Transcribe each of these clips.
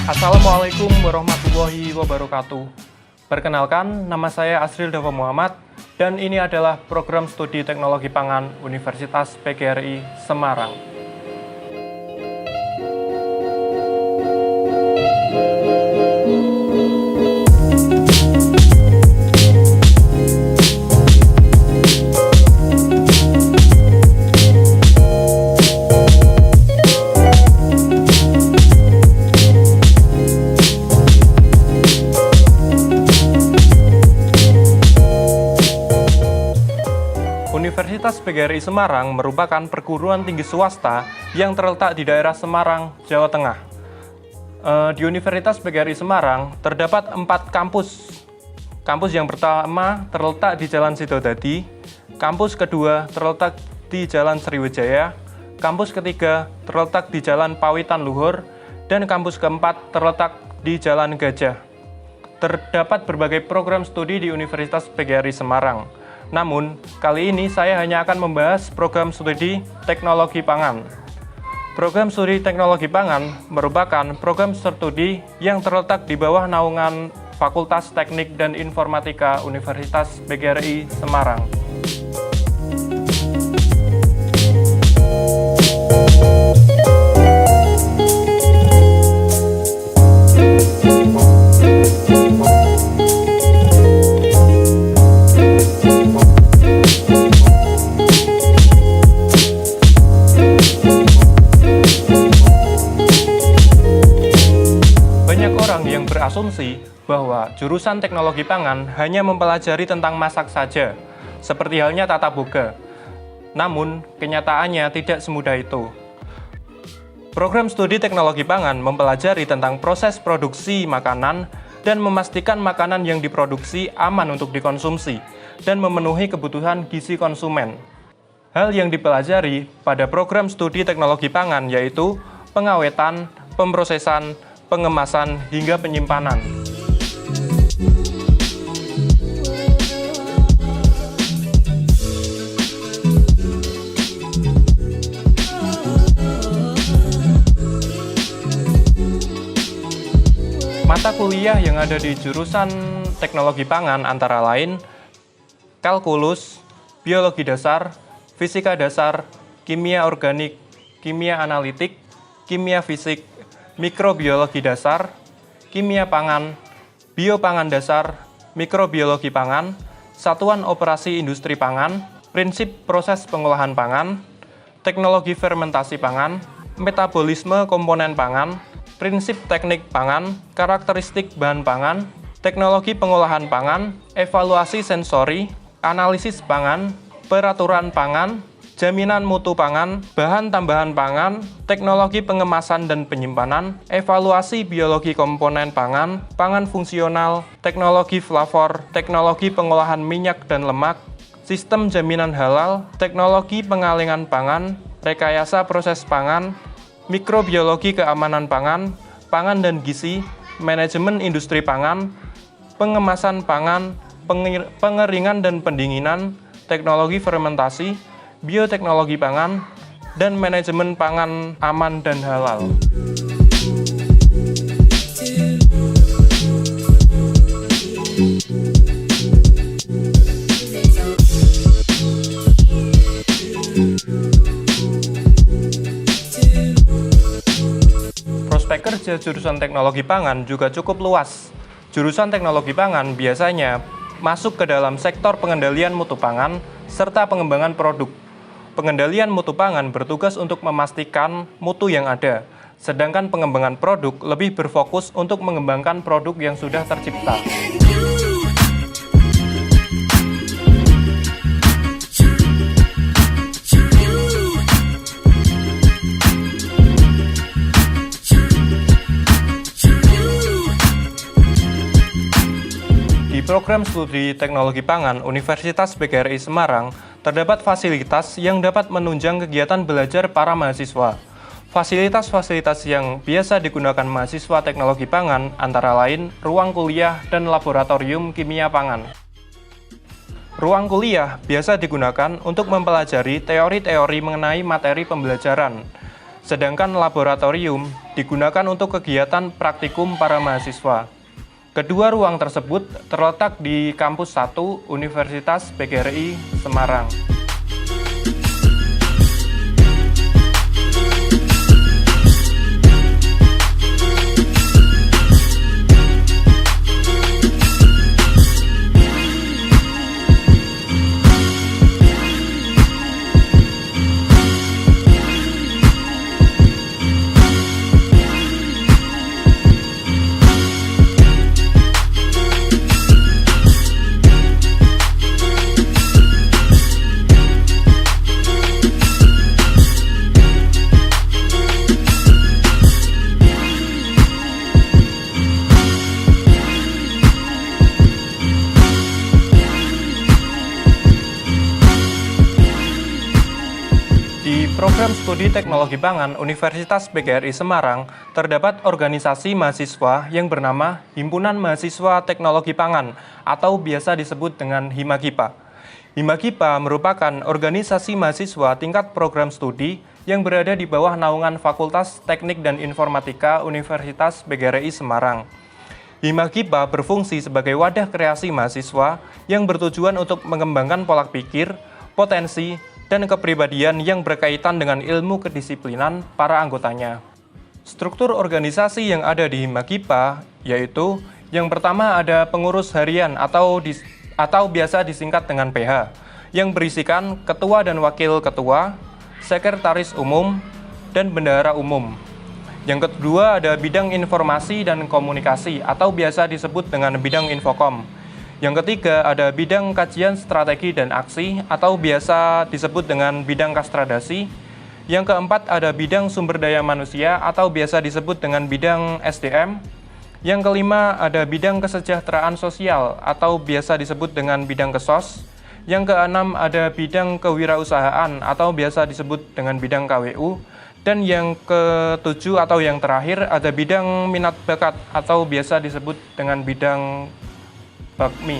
Assalamualaikum warahmatullahi wabarakatuh. Perkenalkan, nama saya Asril Dava Muhammad dan ini adalah program studi teknologi pangan Universitas PGRI Semarang. Universitas PGRI Semarang merupakan perguruan tinggi swasta yang terletak di daerah Semarang, Jawa Tengah. Di Universitas PGRI Semarang terdapat 4 kampus. Kampus yang pertama terletak di Jalan Sidodadi, kampus kedua terletak di Jalan Sriwijaya, kampus ketiga terletak di Jalan Pawitan Luhur, dan kampus keempat terletak di Jalan Gajah. Terdapat berbagai program studi di Universitas PGRI Semarang. Namun, kali ini saya hanya akan membahas program studi teknologi pangan. Program studi teknologi pangan merupakan program studi yang terletak di bawah naungan Fakultas Teknik dan Informatika Universitas PGRI Semarang. Berasumsi bahwa jurusan teknologi pangan hanya mempelajari tentang masak saja, seperti halnya tata boga. Namun, kenyataannya tidak semudah itu. Program studi teknologi pangan mempelajari tentang proses produksi makanan dan memastikan makanan yang diproduksi aman untuk dikonsumsi dan memenuhi kebutuhan gizi konsumen. Hal yang dipelajari pada program studi teknologi pangan yaitu pengawetan, pemrosesan, pengemasan, hingga penyimpanan. Mata kuliah yang ada di jurusan teknologi pangan antara lain kalkulus, biologi dasar, fisika dasar, kimia organik, kimia analitik, kimia fisik, mikrobiologi dasar, kimia pangan, biopangan dasar, mikrobiologi pangan, satuan operasi industri pangan, prinsip proses pengolahan pangan, teknologi fermentasi pangan, metabolisme komponen pangan, prinsip teknik pangan, karakteristik bahan pangan, teknologi pengolahan pangan, evaluasi sensori, analisis pangan, peraturan pangan, jaminan mutu pangan, bahan tambahan pangan, teknologi pengemasan dan penyimpanan, evaluasi biologi komponen pangan, pangan fungsional, teknologi flavor, teknologi pengolahan minyak dan lemak, sistem jaminan halal, teknologi pengalengan pangan, rekayasa proses pangan, mikrobiologi keamanan pangan, pangan dan gizi, manajemen industri pangan, pengemasan pangan, pengeringan dan pendinginan, teknologi fermentasi, bioteknologi pangan, dan manajemen pangan aman dan halal. Prospek kerja jurusan teknologi pangan juga cukup luas. Jurusan teknologi pangan biasanya masuk ke dalam sektor pengendalian mutu pangan serta pengembangan produk. Pengendalian mutu pangan bertugas untuk memastikan mutu yang ada, sedangkan pengembangan produk lebih berfokus untuk mengembangkan produk yang sudah tercipta. Di program studi Teknologi Pangan Universitas PGRI Semarang, terdapat fasilitas yang dapat menunjang kegiatan belajar para mahasiswa. Fasilitas-fasilitas yang biasa digunakan mahasiswa teknologi pangan antara lain ruang kuliah dan laboratorium kimia pangan. Ruang kuliah biasa digunakan untuk mempelajari teori-teori mengenai materi pembelajaran, sedangkan laboratorium digunakan untuk kegiatan praktikum para mahasiswa. Kedua ruang tersebut terletak di Kampus 1 Universitas PGRI Semarang. Di program studi Teknologi Pangan Universitas PGRI Semarang, terdapat organisasi mahasiswa yang bernama Himpunan Mahasiswa Teknologi Pangan atau biasa disebut dengan Himagipa. Himagipa merupakan organisasi mahasiswa tingkat program studi yang berada di bawah naungan Fakultas Teknik dan Informatika Universitas PGRI Semarang. Himagipa berfungsi sebagai wadah kreasi mahasiswa yang bertujuan untuk mengembangkan pola pikir, potensi, dan kepribadian yang berkaitan dengan ilmu kedisiplinan para anggotanya. Struktur organisasi yang ada di Himagipa yaitu yang pertama ada pengurus harian atau biasa disingkat dengan PH, yang berisikan ketua dan wakil ketua, sekretaris umum, dan bendahara umum. Yang kedua ada bidang informasi dan komunikasi atau biasa disebut dengan bidang infokom. Yang ketiga ada bidang kajian strategi dan aksi atau biasa disebut dengan bidang kastradasi. Yang keempat ada bidang sumber daya manusia atau biasa disebut dengan bidang SDM. Yang kelima ada bidang kesejahteraan sosial atau biasa disebut dengan bidang kesos. Yang keenam ada bidang kewirausahaan atau biasa disebut dengan bidang KWU. Dan yang ketujuh atau yang terakhir ada bidang minat bakat atau biasa disebut dengan bidang bakmi.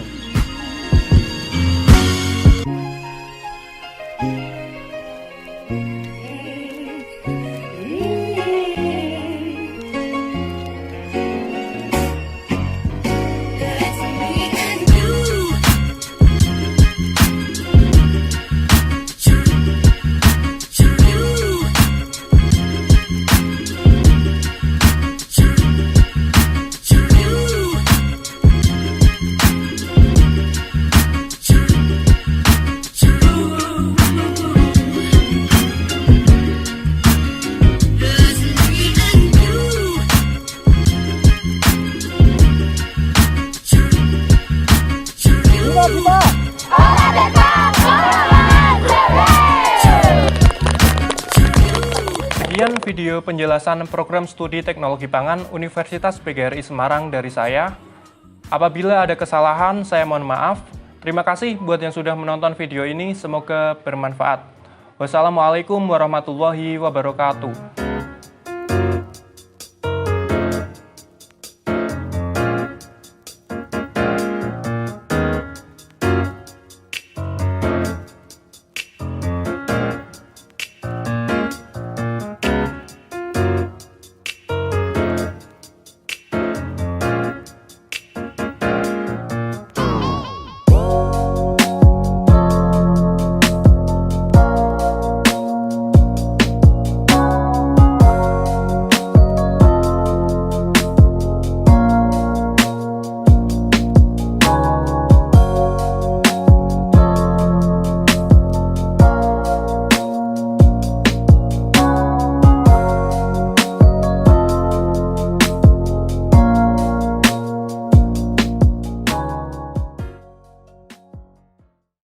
Sekian video penjelasan program studi Teknologi Pangan Universitas PGRI Semarang dari saya. Apabila ada kesalahan, saya mohon maaf. Terima kasih buat yang sudah menonton video ini, semoga bermanfaat. Wassalamualaikum warahmatullahi wabarakatuh.